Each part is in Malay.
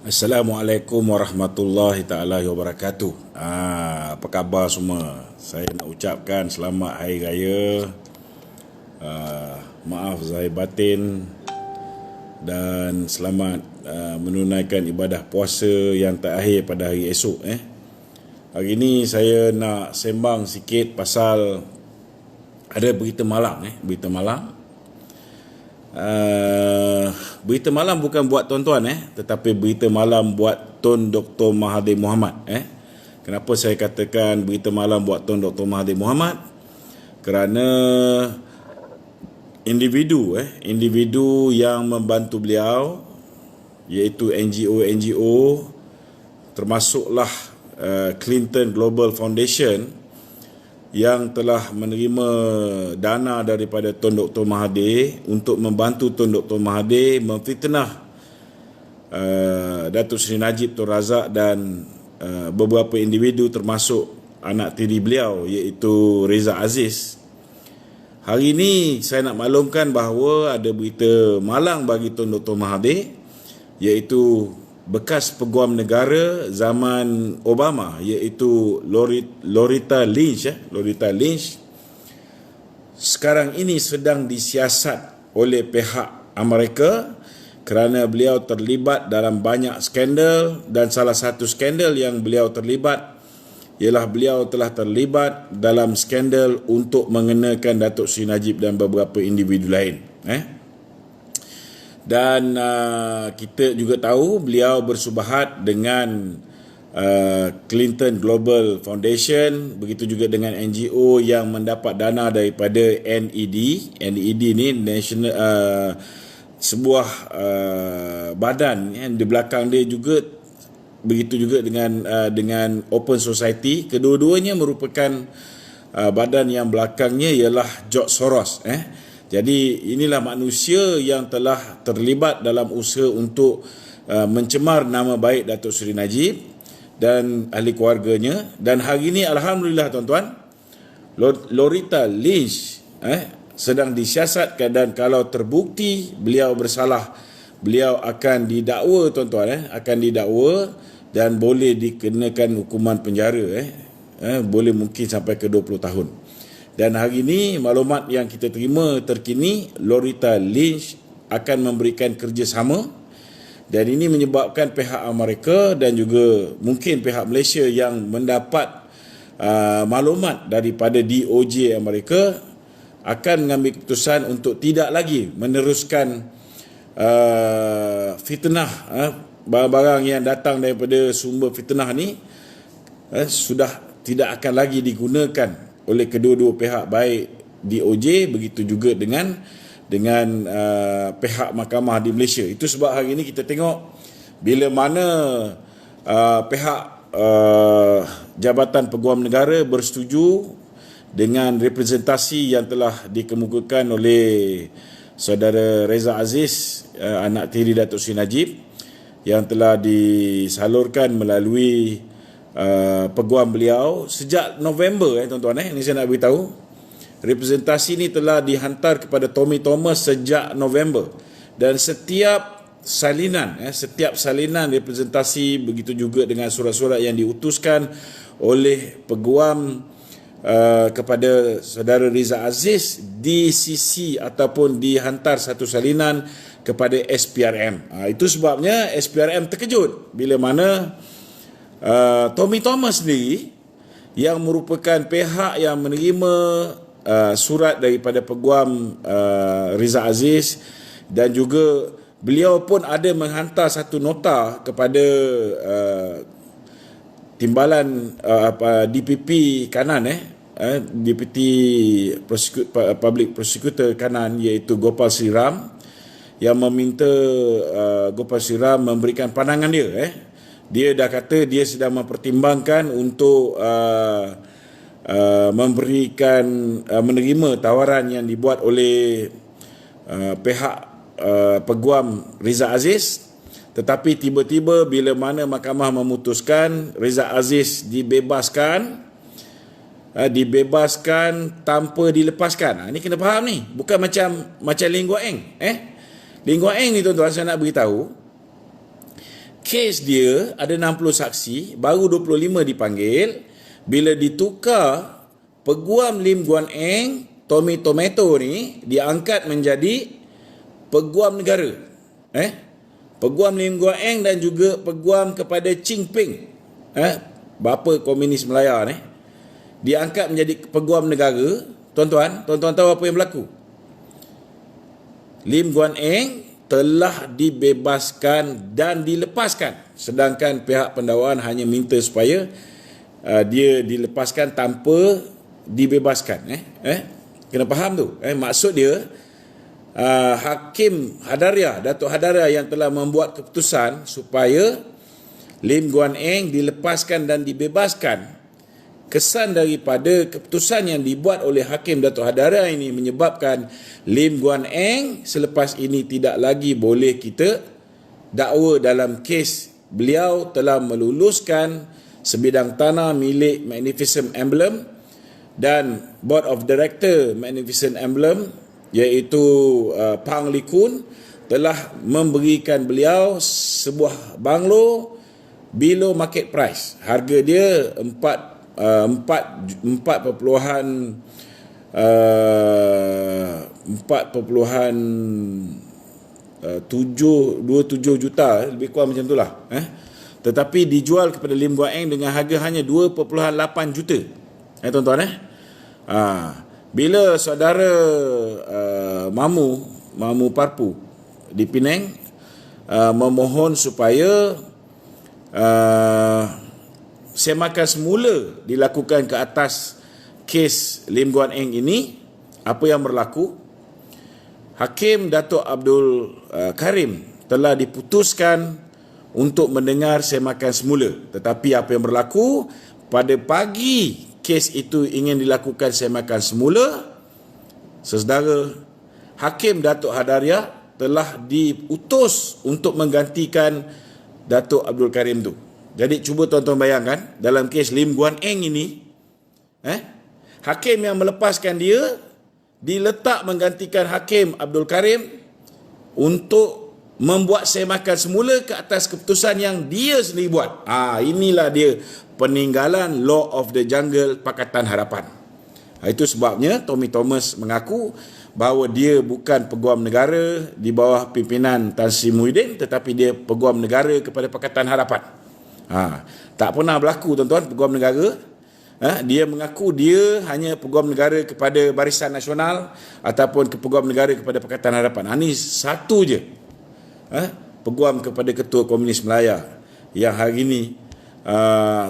Assalamualaikum warahmatullahi taala wabarakatuh. Apa khabar semua? Saya nak ucapkan selamat Hari Raya. Maaf zahir batin dan selamat menunaikan ibadah puasa yang terakhir pada hari esok. Hari ini saya nak sembang sikit pasal ada berita malang. Berita malang. Berita malam bukan buat tuan-tuan tetapi berita malam buat Tun Dr. Mahathir Mohamad. Kenapa saya katakan berita malam buat Tun Dr. Mahathir Mohamad? Kerana individu yang membantu beliau, iaitu NGO termasuklah Clinton Global Foundation yang telah menerima dana daripada Tun Dr. Mahathir untuk membantu Tun Dr. Mahathir memfitnah Datuk Seri Najib Tun Razak dan beberapa individu termasuk anak tiri beliau iaitu Reza Aziz. Hari ini saya nak maklumkan bahawa ada berita malang bagi Tun Dr. Mahathir, iaitu bekas peguam negara zaman Obama, iaitu Loretta Lynch sekarang ini sedang disiasat oleh pihak Amerika kerana beliau terlibat dalam banyak skandal, dan salah satu skandal yang beliau terlibat ialah beliau telah terlibat dalam skandal untuk mengenakan Datuk Seri Najib dan beberapa individu lain. Dan kita juga tahu beliau bersubahat dengan Clinton Global Foundation, begitu juga dengan NGO yang mendapat dana daripada NED. NED ni national sebuah badan di belakang dia juga, begitu juga dengan Open Society. Kedua-duanya merupakan badan yang belakangnya ialah George Soros. Jadi inilah manusia yang telah terlibat dalam usaha untuk mencemar nama baik Datuk Seri Najib dan ahli keluarganya. Dan hari ini alhamdulillah tuan-tuan, Loretta Lynch sedang disiasatkan, dan kalau terbukti beliau bersalah, beliau akan didakwa tuan-tuan, akan didakwa dan boleh dikenakan hukuman penjara, boleh mungkin sampai ke 20 tahun. Dan hari ini maklumat yang kita terima terkini, Loretta Lynch akan memberikan kerjasama, dan ini menyebabkan pihak Amerika dan juga mungkin pihak Malaysia yang mendapat maklumat daripada DOJ Amerika akan mengambil keputusan untuk tidak lagi meneruskan fitnah, barang-barang yang datang daripada sumber fitnah ni sudah tidak akan lagi digunakan oleh kedua-dua pihak, baik DOJ begitu juga dengan pihak mahkamah di Malaysia. Itu sebab hari ini kita tengok bila mana pihak Jabatan Peguam Negara bersetuju dengan representasi yang telah dikemukakan oleh saudara Reza Aziz, anak tiri Datuk Seri Najib, yang telah disalurkan melalui peguam beliau sejak November. Tuan-tuan, ini saya nak beritahu, representasi ini telah dihantar kepada Tommy Thomas sejak November, dan setiap salinan representasi, begitu juga dengan surat-surat yang diutuskan oleh peguam kepada saudara Reza Aziz di CC ataupun dihantar satu salinan kepada SPRM. Itu sebabnya SPRM terkejut bila mana Tommy Thomas sendiri, yang merupakan pihak yang menerima surat daripada peguam Reza Aziz, dan juga beliau pun ada menghantar satu nota kepada timbalan DPP kanan, Deputy Public Prosecutor kanan, iaitu Gopal Sri Ram, yang meminta Gopal Sri Ram memberikan pandangan dia. Dia dah kata dia sedang mempertimbangkan untuk menerima tawaran yang dibuat oleh pihak peguam Reza Aziz. Tetapi tiba-tiba bila mana mahkamah memutuskan Reza Aziz dibebaskan tanpa dilepaskan. Ini kena faham ni, bukan macam Ling Guo Eng. Ling Guo Eng ni tuan-tuan, saya nak beritahu, kes dia ada 60 saksi, baru 25 dipanggil. Bila ditukar, Peguam Lim Guan Eng, Tommy Tomato ni diangkat menjadi Peguam Negara. Peguam Lim Guan Eng dan juga peguam kepada Ching Ping, bapa komunis Melaya ni, diangkat menjadi Peguam Negara. Tuan-tuan tahu apa yang berlaku? Lim Guan Eng telah dibebaskan dan dilepaskan, sedangkan pihak pendakwaan hanya minta supaya dia dilepaskan tanpa dibebaskan. Kena faham tu. Maksud dia, Hakim Hadaria, Datuk Hadaria yang telah membuat keputusan supaya Lim Guan Eng dilepaskan dan dibebaskan. Kesan daripada keputusan yang dibuat oleh Hakim Datuk Hadaria ini menyebabkan Lim Guan Eng selepas ini tidak lagi boleh kita dakwa dalam kes beliau telah meluluskan sebidang tanah milik Magnificent Emblem dan Board of Director Magnificent Emblem, iaitu Pang Li Kun, telah memberikan beliau sebuah banglo below market price. Harga dia 4.27 juta, lebih kurang macam itulah. Tetapi dijual kepada Lim Guan Eng dengan harga hanya 2.8 juta. Tuan-tuan. Bila saudara Mamu Parpu di Penang memohon supaya semakan semula dilakukan ke atas kes Lim Guan Eng ini, apa yang berlaku? Hakim Datuk Abdul Karim telah diputuskan untuk mendengar semakan semula. Tetapi apa yang berlaku? Pada pagi kes itu ingin dilakukan semakan semula, saudara, Hakim Datuk Hadaria telah diutus untuk menggantikan Datuk Abdul Karim tu. Jadi cuba tuan-tuan bayangkan, dalam kes Lim Guan Eng ini, hakim yang melepaskan dia diletak menggantikan Hakim Abdul Karim untuk membuat semakan semula ke atas keputusan yang dia sendiri buat. Inilah dia peninggalan Law of the Jungle Pakatan Harapan. Itu sebabnya Tommy Thomas mengaku bahawa dia bukan peguam negara di bawah pimpinan Tan Sri Muhyiddin, tetapi dia peguam negara kepada Pakatan Harapan. Tak pernah berlaku, tuan-tuan, peguam negara. Dia mengaku dia hanya peguam negara kepada Barisan Nasional ataupun peguam negara kepada Pakatan Harapan. Ini satu je peguam kepada Ketua Komunis Melaya yang hari ini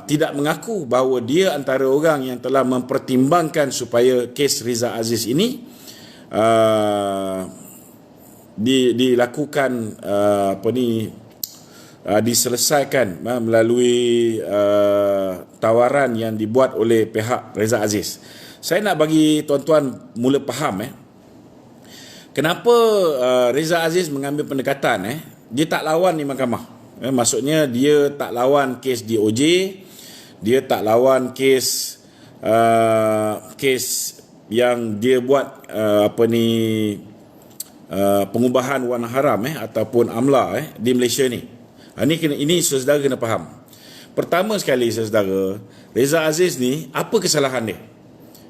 tidak mengaku bahawa dia antara orang yang telah mempertimbangkan supaya kes Riza Aziz ini dilakukan diselesaikan melalui tawaran yang dibuat oleh pihak Reza Aziz. Saya nak bagi tuan-tuan mula faham kenapa Reza Aziz mengambil pendekatan dia tak lawan di mahkamah. Maksudnya dia tak lawan kes DOJ, dia tak lawan kes yang dia buat pengubahan warna haram ataupun AMLA di Malaysia ni. Ini saudara kena faham. Pertama sekali saudara, Reza Aziz ni apa kesalahan dia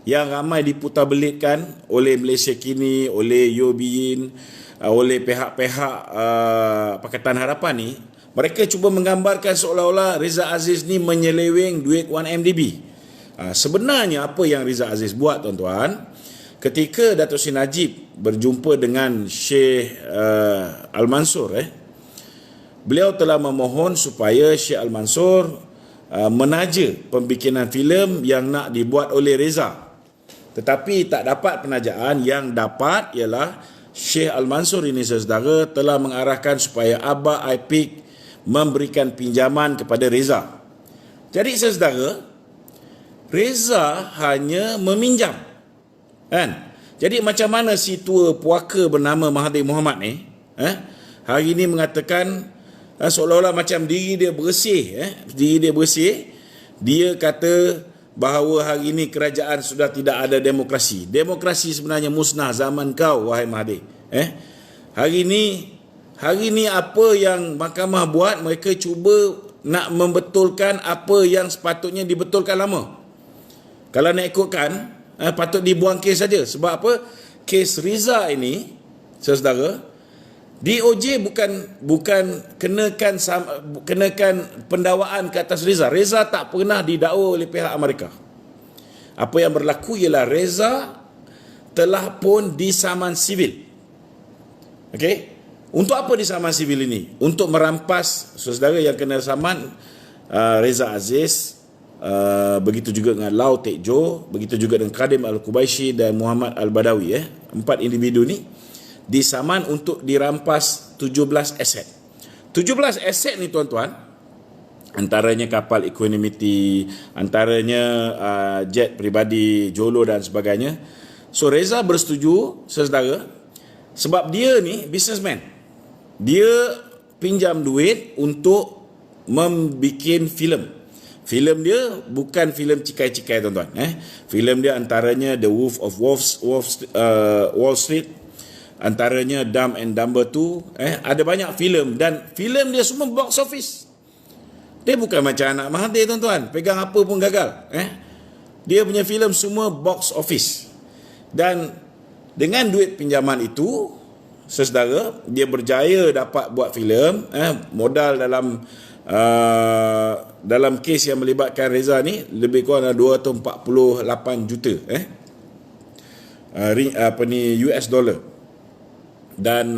yang ramai diputarbelitkan oleh Malaysia Kini, oleh UOB, oleh pihak-pihak Pakatan Harapan ni? Mereka cuba menggambarkan seolah-olah Reza Aziz ni menyeleweng duit 1MDB. Sebenarnya apa yang Reza Aziz buat, tuan-tuan, ketika Datuk Seri Najib berjumpa dengan Sheikh Al-Mansur, beliau telah memohon supaya Sheikh Al-Mansur menaja pembikinan filem yang nak dibuat oleh Reza. Tetapi tak dapat penajaan. Yang dapat ialah Sheikh Al-Mansur ini saudara telah mengarahkan supaya Abah IPIC memberikan pinjaman kepada Reza. Jadi saudara, Reza hanya meminjam. Jadi macam mana si tua puaka bernama Mahathir Mohamad ni hari ini mengatakan seolah-olah macam diri dia bersih. Dia kata bahawa hari ini kerajaan sudah tidak ada demokrasi. Demokrasi sebenarnya musnah zaman kau, wahai Mahathir. Hari ini Hari ni apa yang mahkamah buat, mereka cuba nak membetulkan apa yang sepatutnya dibetulkan lama. Kalau nak ikutkan, patut dibuang kes saja. Sebab apa? Kes Riza ini, saudara, DOJ bukan kenakan pendakwaan ke atas Reza. Reza tak pernah didakwa oleh pihak Amerika. Apa yang berlaku ialah Reza telah pun disaman sivil. Okey? Untuk apa disaman sivil ini? Untuk merampas saudara yang kena saman, Reza Aziz, begitu juga dengan Lau Tek Jo, begitu juga dengan Kadim Al-Qubaisi dan Muhammad Al-Badawi. 4 individu ni disaman untuk dirampas 17 aset. 17 aset ni tuan-tuan, antaranya kapal Equanimity, antaranya jet peribadi Jolo dan sebagainya. So Reza bersetuju, saudara, sebab dia ni businessman. Dia pinjam duit untuk membikin filem. Filem dia bukan filem cikai-cikai, tuan-tuan. Filem dia antaranya The Wolf of Wall Street, antaranya Dumb and Dumber 2. Ada banyak filem dan filem dia semua box office. Dia bukan macam anak Mahathir, tuan-tuan, pegang apa pun gagal. Dia punya filem semua box office. Dan dengan duit pinjaman itu, saudara, dia berjaya dapat buat filem. Modal dalam kes yang melibatkan Reza ni lebih kurang 248 juta US dollar. Dan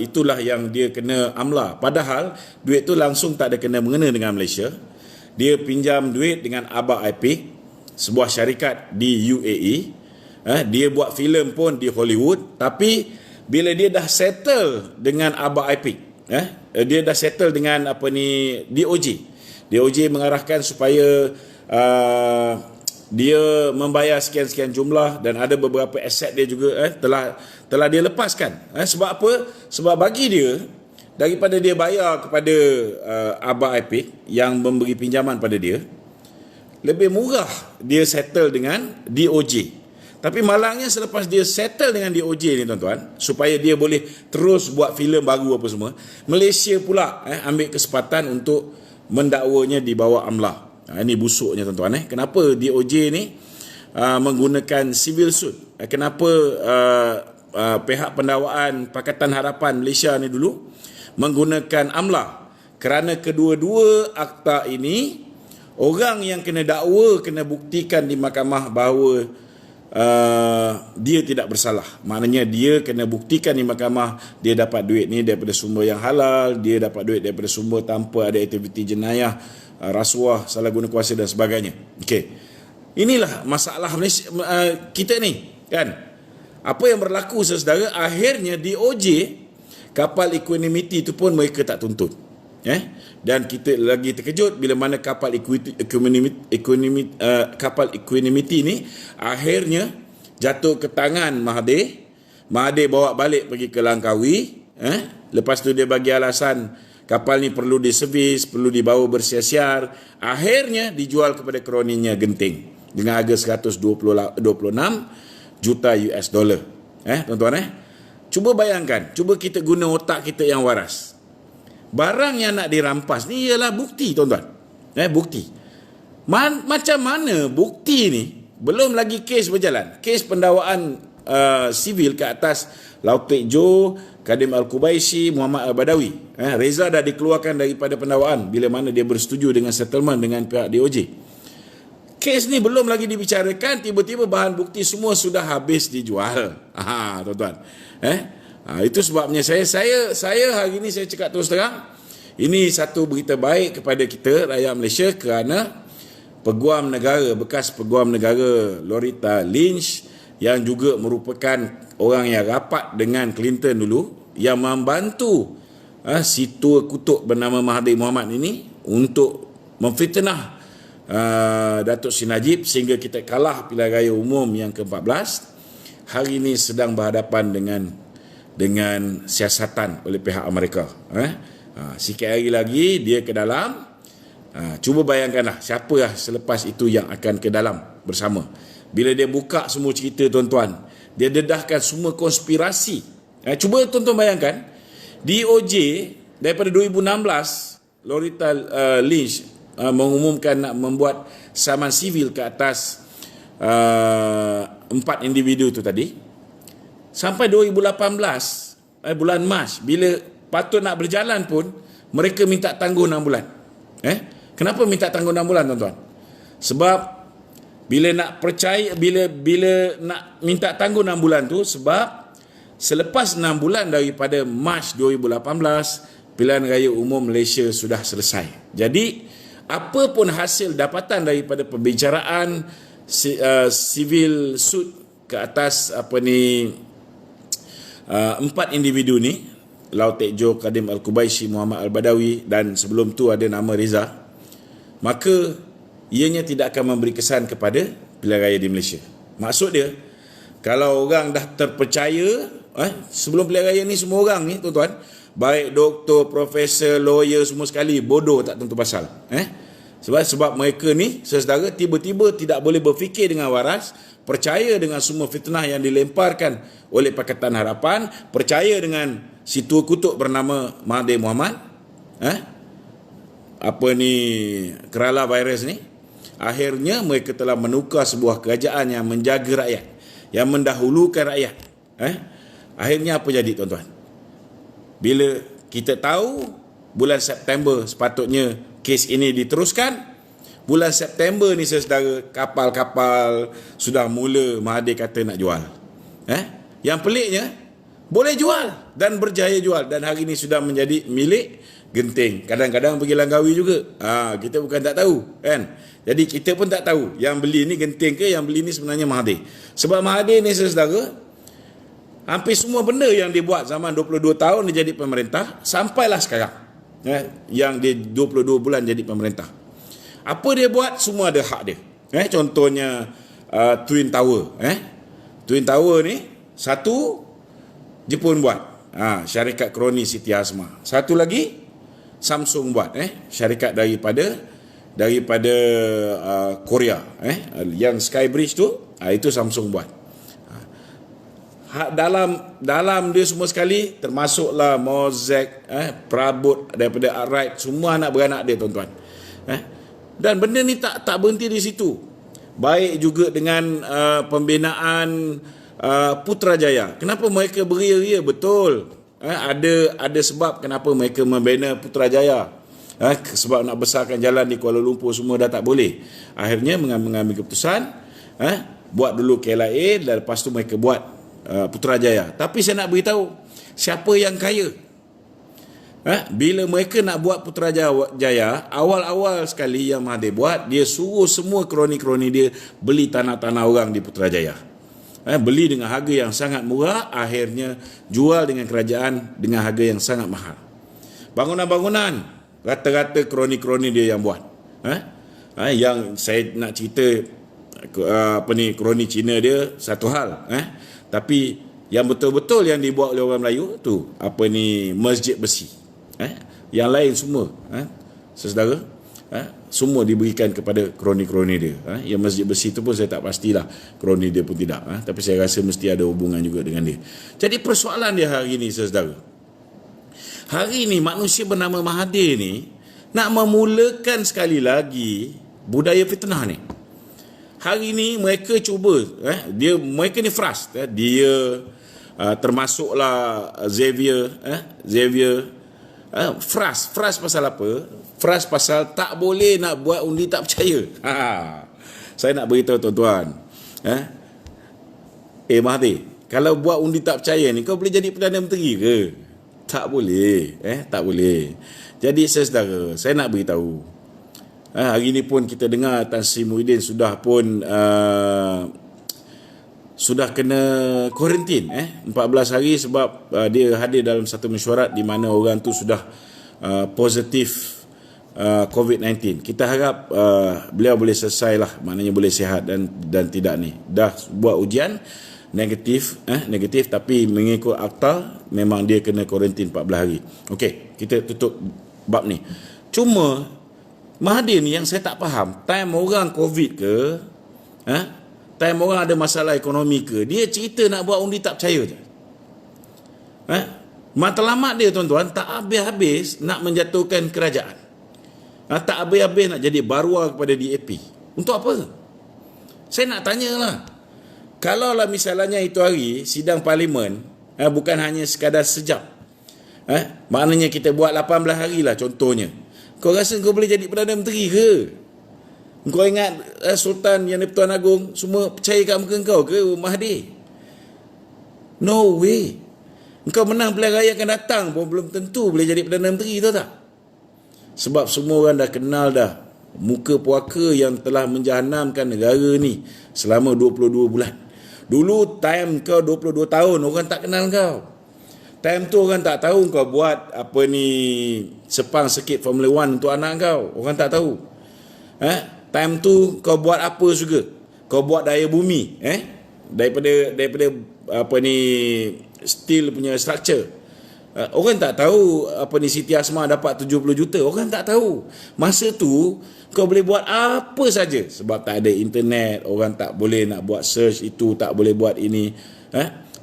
itulah yang dia kena amla. Padahal duit tu langsung tak ada kena mengena dengan Malaysia. Dia pinjam duit dengan Aba IP, sebuah syarikat di UAE. Dia buat filem pun di Hollywood. Tapi bila dia dah settle dengan Aba IP, dia dah settle dengan DOJ. DOJ mengarahkan supaya dia membayar sekian-sekian jumlah dan ada beberapa aset dia juga telah dia lepaskan. Sebab apa? Sebab bagi dia, daripada dia bayar kepada Aba IP yang memberi pinjaman pada dia, lebih murah dia settle dengan DOJ. Tapi malangnya selepas dia settle dengan DOJ ni, tuan-tuan, supaya dia boleh terus buat filem baru apa semua, Malaysia pula ambil kesempatan untuk mendakwanya di bawah AMLA. Ini busuknya, tuan-tuan. Kenapa DOJ ni menggunakan civil suit? Kenapa pihak pendakwaan Pakatan Harapan Malaysia ni dulu menggunakan AMLA? Kerana kedua-dua akta ini, orang yang kena dakwa kena buktikan di mahkamah bahawa dia tidak bersalah. Maknanya dia kena buktikan di mahkamah dia dapat duit ni daripada sumber yang halal, dia dapat duit daripada sumber tanpa ada aktiviti jenayah, rasuah, salah guna kuasa dan sebagainya. Okey. Inilah masalah Malaysia, kita ni, kan. Apa yang berlaku, saudara, akhirnya DOJ, kapal Equanimity itu pun mereka tak tuntut. Dan kita lagi terkejut bila mana kapal Equanimity ni akhirnya jatuh ke tangan Mahathir. Mahathir bawa balik pergi ke Langkawi. Lepas tu dia bagi alasan kapal ni perlu diservis, perlu dibawa bersiar-siar. Akhirnya dijual kepada kroninya Genting dengan harga 126 juta US dollar. Tuan-tuan, cuba bayangkan, cuba kita guna otak kita yang waras. Barang yang nak dirampas ni ialah bukti, tuan-tuan. Bukti. Macam mana bukti ni? Belum lagi kes berjalan. Kes pendakwaan sivil ke atas Lau Tek Jo, Kadim Al-Qubaisi, Muhammad Al-Badawi. Reza dah dikeluarkan daripada pendakwaan bila mana dia bersetuju dengan settlement dengan pihak DOJ. Kes ni belum lagi dibicarakan, tiba-tiba bahan bukti semua sudah habis dijual. Tuan-tuan. Itu sebabnya saya hari ini saya cakap terus terang, ini satu berita baik kepada kita rakyat Malaysia, kerana Peguam Negara, bekas Peguam Negara Loretta Lynch, yang juga merupakan orang yang rapat dengan Clinton dulu, yang membantu si tua kutuk bernama Mahathir Mohamad ini untuk memfitnah Datuk Seri Najib sehingga kita kalah pilihan raya umum yang ke-14, hari ini sedang berhadapan dengan siasatan oleh pihak Amerika. Sikit hari lagi dia ke dalam. Cuba bayangkanlah siapa selepas itu yang akan ke dalam bersama. Bila dia buka semua cerita, tuan-tuan, dia dedahkan semua konspirasi. Cuba tuan-tuan bayangkan, DOJ daripada 2016, Loretta Lynch mengumumkan nak membuat saman sivil ke atas 4 individu tu tadi. Sampai 2018 bulan Mac, bila patut nak berjalan pun mereka minta tangguh 6 bulan. Kenapa minta tangguh 6 bulan, tuan-tuan? Sebab bila nak percaya, bila nak minta tangguh 6 bulan tu, sebab selepas 6 bulan daripada Mac 2018, pilihan raya umum Malaysia sudah selesai. Jadi apa pun hasil dapatan daripada pembicaraan civil suit ke atas 4 individu ni, Lau Tek Jo, Kadim Al-Qubaisi, Muhammad Al-Badawi, dan sebelum tu ada nama Reza, maka ianya tidak akan memberi kesan kepada pilihan raya di Malaysia. Maksud dia, kalau orang dah terpercaya, sebelum pilihan raya ni semua orang ni, tuan-tuan, baik doktor, profesor, lawyer, semua sekali bodoh tak tentu pasal. Sebab mereka ni, saudara, tiba-tiba tidak boleh berfikir dengan waras, percaya dengan semua fitnah yang dilemparkan oleh Pakatan Harapan, percaya dengan si tua kutuk bernama Mahathir Mohamad, kerala virus ni. Akhirnya mereka telah menukar sebuah kerajaan yang menjaga rakyat, yang mendahulukan rakyat. Akhirnya apa jadi, tuan-tuan? Bila kita tahu bulan September sepatutnya kes ini diteruskan, bulan September ni, saudara, kapal-kapal sudah mula Mahathir kata nak jual. Yang peliknya, boleh jual dan berjaya jual, dan hari ini sudah menjadi milik Genting. Kadang-kadang pergi Langkawi juga. Kita bukan tak tahu, kan? Jadi kita pun tak tahu yang beli ni Genting ke, yang beli ni sebenarnya Mahathir. Sebab Mahathir ni, saudara, hampir semua benda yang dia buat zaman 22 tahun dia jadi pemerintah, sampailah sekarang, yang dia 22 bulan jadi pemerintah. Apa dia buat, semua ada hak dia. Contohnya Twin Tower. Twin Tower ni, satu Jepun buat, syarikat kroni Siti Hasmah. Satu lagi Samsung buat, syarikat daripada Korea, yang Skybridge tu, itu Samsung buat. Dalam dia semua sekali, termasuklah Mosaic, Prabot daripada Arite, semua anak beranak dia, tuan-tuan. Dan benda ni tak berhenti di situ. Baik juga dengan pembinaan Putrajaya. Kenapa mereka beria-ria? Betul, ada sebab kenapa mereka membina Putrajaya. Sebab nak besarkan jalan di Kuala Lumpur semua dah tak boleh. Akhirnya mengambil keputusan, buat dulu KLIA, dan lepas tu mereka buat Putrajaya. Tapi saya nak beritahu, siapa yang kaya? Bila mereka nak buat Putrajaya, awal-awal sekali yang Mahathir buat, dia suruh semua kroni-kroni dia beli tanah-tanah orang di Putrajaya. Beli dengan harga yang sangat murah, akhirnya jual dengan kerajaan dengan harga yang sangat mahal. Bangunan-bangunan, rata-rata kroni-kroni dia yang buat. Yang saya nak cerita, kroni Cina dia satu hal, tapi yang betul-betul yang dibuat oleh orang Melayu tu, Masjid Besi. Yang lain semua, saudara, semua diberikan kepada kroni-kroni dia. Yang Masjid Besi tu pun saya tak pastilah kroni dia pun tidak, tapi saya rasa mesti ada hubungan juga dengan dia. Jadi persoalan dia hari ini, saudara, hari ini manusia bernama Mahathir ni nak memulakan sekali lagi budaya fitnah ni. Hari ini mereka cuba, mereka ni frust, dia termasuklah Xavier, frust pasal apa? Frust pasal tak boleh nak buat undi tak percaya. Saya nak beritahu tuan-tuan, Mahathir, kalau buat undi tak percaya ni, kau boleh jadi Perdana Menteri ke? Tak boleh, tak boleh. Jadi saudara, saya nak beritahu, hari ini pun kita dengar Tan Sri Muhyiddin sudah pun sudah kena kuarantin 14 hari sebab dia hadir dalam satu mesyuarat di mana orang tu sudah positif COVID-19. Kita harap beliau boleh selesai lah, maknanya boleh sihat dan tidak ni. Dah buat ujian negatif, tapi mengikut akta memang dia kena kuarantin 14 hari. Okey, kita tutup bab ni. Cuma Mahathir ni yang saya tak faham, time orang COVID ke, time orang ada masalah ekonomi ke, dia cerita nak buat undi tak percaya je. Matlamat dia tuan-tuan tak habis-habis nak menjatuhkan kerajaan. Tak habis-habis nak jadi barua kepada DAP. Untuk apa? Saya nak tanyalah. Kalaulah misalnya itu hari sidang parlimen bukan hanya sekadar sejam. Maknanya kita buat 18 hari lah contohnya. Kau rasa kau boleh jadi Perdana Menteri ke? Kau ingat Sultan yang di-Pertuan Agong semua percaya kat muka kau ke Mahathir? No way. Engkau menang pilihan raya akan datang pun belum tentu boleh jadi Perdana Menteri, tahu tak? Sebab semua orang dah kenal dah muka puaka yang telah menjahanamkan negara ni selama 22 bulan. Dulu time kau 22 tahun orang tak kenal kau. Time tu orang tak tahu kau buat apa ni sepang sikit Formula 1 untuk anak kau. Orang tak tahu. Time tu kau buat apa juga? Kau buat daya bumi, daripada apa ni steel punya structure. Orang tak tahu apa ni Siti Asma dapat 70 juta. Orang tak tahu. Masa tu kau boleh buat apa saja sebab tak ada internet, orang tak boleh nak buat search itu, tak boleh buat ini.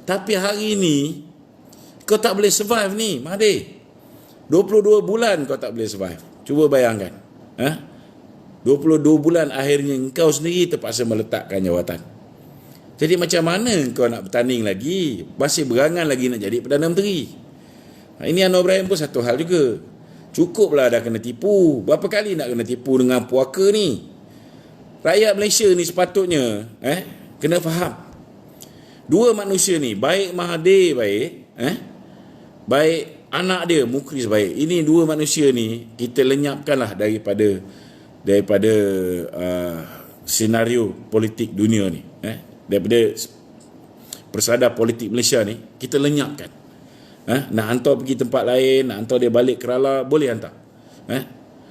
Tapi hari ni kau tak boleh survive ni, Mahathir. 22 bulan kau tak boleh survive. Cuba bayangkan. 22 bulan akhirnya kau sendiri terpaksa meletakkan jawatan. Jadi macam mana kau nak bertanding lagi? Masih berangan lagi nak jadi Perdana Menteri. Ini Anwar Ibrahim pun satu hal juga. Cukuplah dah kena tipu. Berapa kali nak kena tipu dengan puaka ni? Rakyat Malaysia ni sepatutnya kena faham. Dua manusia ni, baik Mahathir baik, baik anak dia Mukris baik. Ini dua manusia ni kita lenyapkanlah daripada senario politik dunia ni. Daripada persada politik Malaysia ni kita lenyapkan. Nak hantar pergi tempat lain, nak hantar dia balik Kerala, boleh hantar.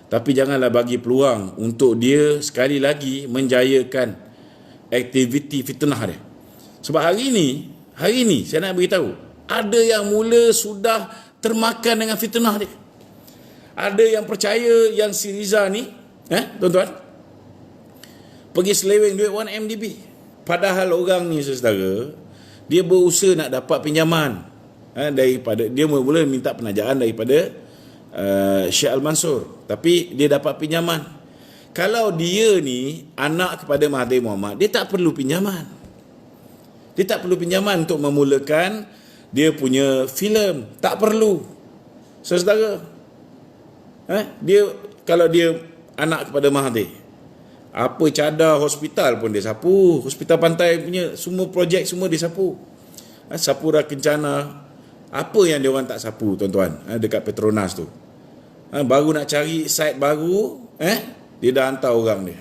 Tapi janganlah bagi peluang untuk dia sekali lagi menjayakan aktiviti fitnah dia. Sebab hari ni saya nak beritahu, ada yang mula sudah termakan dengan fitnah dia. Ada yang percaya yang si Riza ni, tuan-tuan, pergi seleweng duit 1MDB. Padahal orang ni saudara, dia berusaha nak dapat pinjaman daripada, dia mula minta penajaan daripada Syekh Al-Mansur, tapi dia dapat pinjaman. Kalau dia ni anak kepada Mahathir Mohamad, dia tak perlu pinjaman. Dia tak perlu pinjaman untuk memulakan dia punya filem. Tak perlu. Saudara, dia kalau dia anak kepada Mahathir, apa cadar hospital pun dia sapu. Hospital Pantai punya semua projek semua dia sapu. Sapura Kencana, apa yang dia orang tak sapu tuan-tuan dekat Petronas tu. Baru nak cari site baru, dia dah hantar orang dia.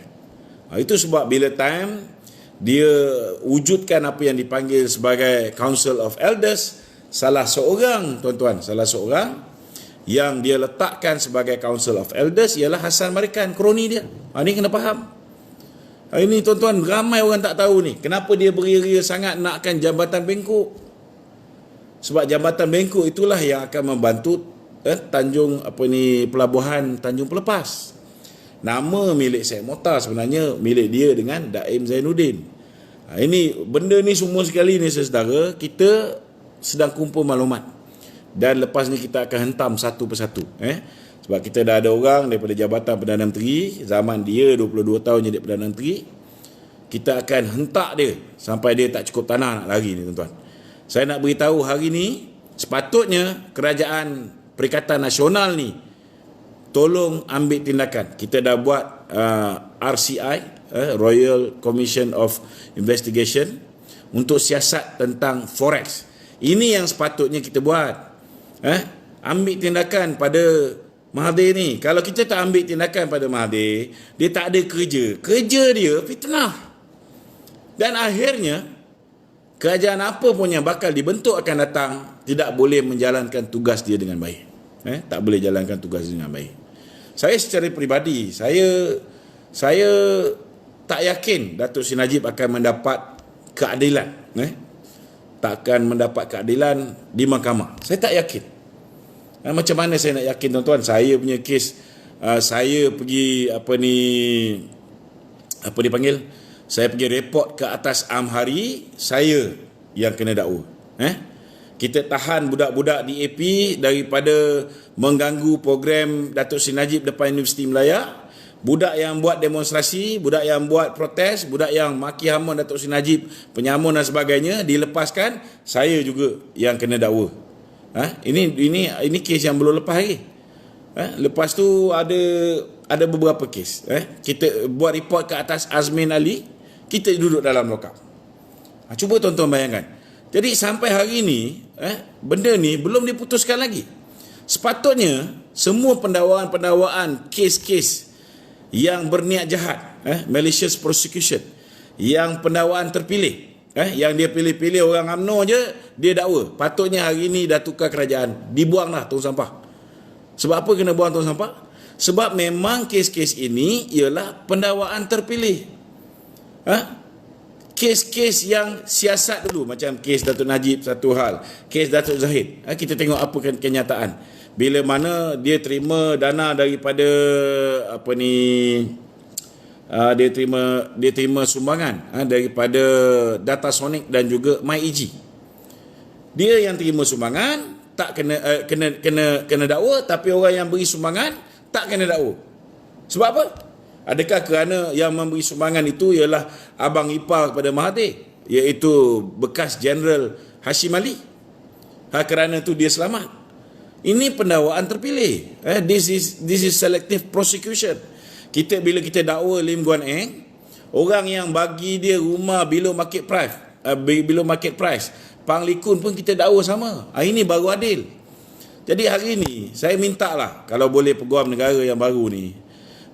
Itu sebab bila time dia wujudkan apa yang dipanggil sebagai Council of Elders, salah seorang tuan-tuan, salah seorang yang dia letakkan sebagai Council of Elders ialah Hassan Marikan, kroni dia. Ini kena faham. Ini tuan-tuan, ramai orang tak tahu ni. Kenapa dia beria-ria sangat nakkan Jambatan Bengkok? Sebab Jambatan Bengkok itulah yang akan membantu pelabuhan Tanjung Pelepas. Nama milik Syed Mokhtar sebenarnya milik dia dengan Daim Zainuddin. Ini benda ni semua sekali ni saudara, kita sedang kumpul maklumat. Dan lepas ni kita akan hentam satu persatu. Sebab kita dah ada orang daripada Jabatan Perdana Menteri, zaman dia 22 tahun jadi Perdana Menteri, kita akan hentak dia sampai dia tak cukup tanah nak lari ni tuan-tuan. Saya nak beritahu hari ni, sepatutnya kerajaan Perikatan Nasional ni tolong ambil tindakan. Kita dah buat RCI, Royal Commission of Investigation, untuk siasat tentang forex. Ini yang sepatutnya kita buat. Ambil tindakan pada Mahathir ni. Kalau kita tak ambil tindakan pada Mahathir, dia tak ada kerja. Kerja dia fitnah. Dan akhirnya kerajaan apa pun yang bakal dibentuk akan datang tidak boleh menjalankan tugas dia dengan baik. Tak boleh jalankan tugas dia dengan baik. Saya secara peribadi, saya tak yakin Datuk Seri Najib akan mendapat keadilan. Takkan mendapat keadilan di mahkamah. Saya tak yakin. Macam mana saya nak yakin tuan-tuan? Saya punya kes, saya pergi saya pergi report ke atas Amhari, saya yang kena dakwa. kita tahan budak-budak di AP daripada mengganggu program Datuk Seri Najib depan Universiti Melaya. Budak yang buat demonstrasi, budak yang buat protes, budak yang maki hama Datuk Seri Najib, penyamun dan sebagainya dilepaskan, saya juga yang kena dakwa. Ini kes yang belum lepas lagi. Lepas tu ada beberapa kes. Kita buat report ke atas Azmin Ali, kita duduk dalam lokap. Cuba tuan-tuan bayangkan. Jadi sampai hari ini, benda ni belum diputuskan lagi. Sepatutnya semua pendakwaan kes-kes yang berniat jahat, malicious prosecution, yang pendakwaan terpilih, yang dia pilih-pilih orang UMNO je dia dakwa, patutnya hari ini dah tukar kerajaan, dibuanglah tong sampah. Sebab apa kena buang tong sampah? Sebab memang kes-kes ini ialah pendakwaan terpilih. Kes-kes yang siasat dulu, macam kes Datuk Najib satu hal, kes Datuk Zahid, kita tengok apa kenyataan. Bila mana dia terima dana daripada dia terima sumbangan daripada Datasonic dan juga MyEG. Dia yang terima sumbangan tak kena dakwa, tapi orang yang beri sumbangan tak kena dakwa. Sebab apa? Adakah kerana yang memberi sumbangan itu ialah abang ipar kepada Mahathir, iaitu bekas Jeneral Hashim Ali? Kerana itu dia selamat? Ini pendakwaan terpilih. This is selective prosecution. Bila kita dakwa Lim Guan Eng, orang yang bagi dia rumah below market price, Pang Likun pun kita dakwa sama. Ini baru adil. Jadi hari ini saya mintalah, kalau boleh Peguam Negara yang baru ni,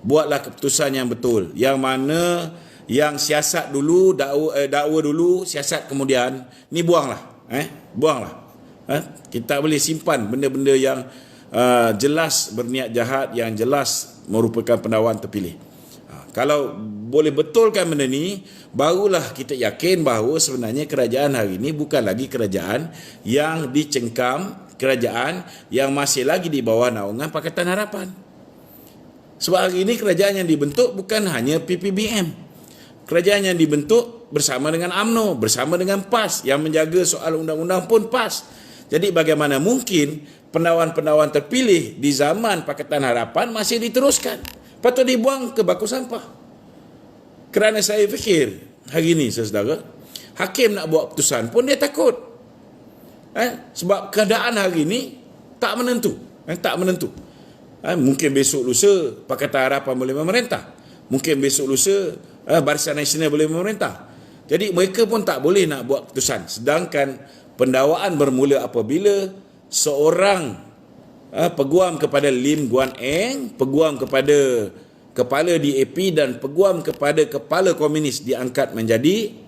buatlah keputusan yang betul, yang mana yang siasat dulu, dakwa dulu, siasat kemudian, ni buanglah. Buanglah. Kita boleh simpan benda-benda yang jelas berniat jahat, yang jelas merupakan pendakwaan terpilih. Kalau boleh betulkan benda ni, barulah kita yakin bahawa sebenarnya kerajaan hari ini bukan lagi kerajaan yang dicengkam, kerajaan yang masih lagi di bawah naungan Pakatan Harapan. Sebab hari ini kerajaan yang dibentuk bukan hanya PPBM. Kerajaan yang dibentuk bersama dengan UMNO, bersama dengan PAS, yang menjaga soal undang-undang pun PAS. Jadi bagaimana mungkin pendakwaan-pendakwaan terpilih di zaman Pakatan Harapan masih diteruskan? Patut dibuang ke baku sampah. Kerana saya fikir hari ini, saudara, hakim nak buat keputusan pun dia takut. Sebab keadaan hari ini tak menentu. Mungkin besok lusa Pakatan Harapan boleh memerintah. Mungkin besok lusa Barisan Nasional boleh memerintah. Jadi mereka pun tak boleh nak buat keputusan. Sedangkan pendakwaan bermula apabila seorang peguam kepada Lim Guan Eng, peguam kepada kepala DAP dan peguam kepada kepala komunis diangkat menjadi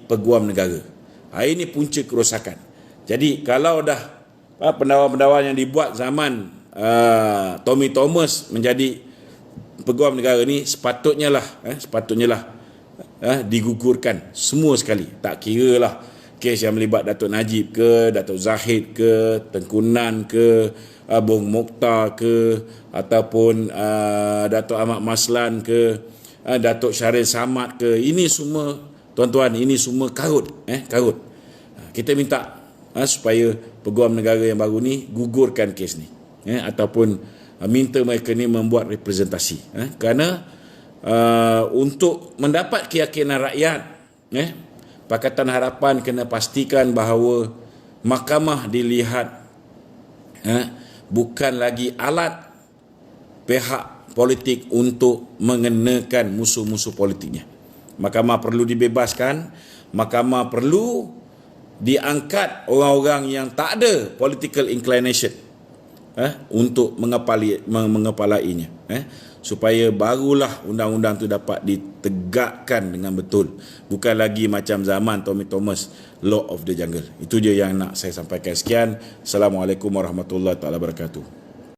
peguam negara. Ini punca kerosakan. Jadi kalau dah pendakwaan-pendakwaan yang dibuat zaman Tommy Thomas menjadi peguam negara ni, sepatutnya lah digugurkan semua sekali. Tak kira lah kes yang melibat Datuk Najib ke, Datuk Zahid ke, Tengku Nan ke, Bung Mokhtar ke, ataupun Datuk Ahmad Maslan ke, Datuk Syaril Samad ke. Ini semua, tuan-tuan, ini semua karut. Kita minta supaya peguam negara yang baru ni gugurkan kes ni, ataupun minta mereka ni membuat representasi. Kerana untuk mendapat keyakinan rakyat, Pakatan Harapan kena pastikan bahawa mahkamah dilihat bukan lagi alat pihak politik untuk mengenakan musuh-musuh politiknya. Mahkamah perlu dibebaskan, mahkamah perlu diangkat orang-orang yang tak ada political inclination untuk mengepalainya, supaya barulah undang-undang tu dapat ditegakkan dengan betul, bukan lagi macam zaman Tommy Thomas, law of the jungle. Itu je yang nak saya sampaikan. Sekian. Assalamualaikum warahmatullahi wabarakatuh.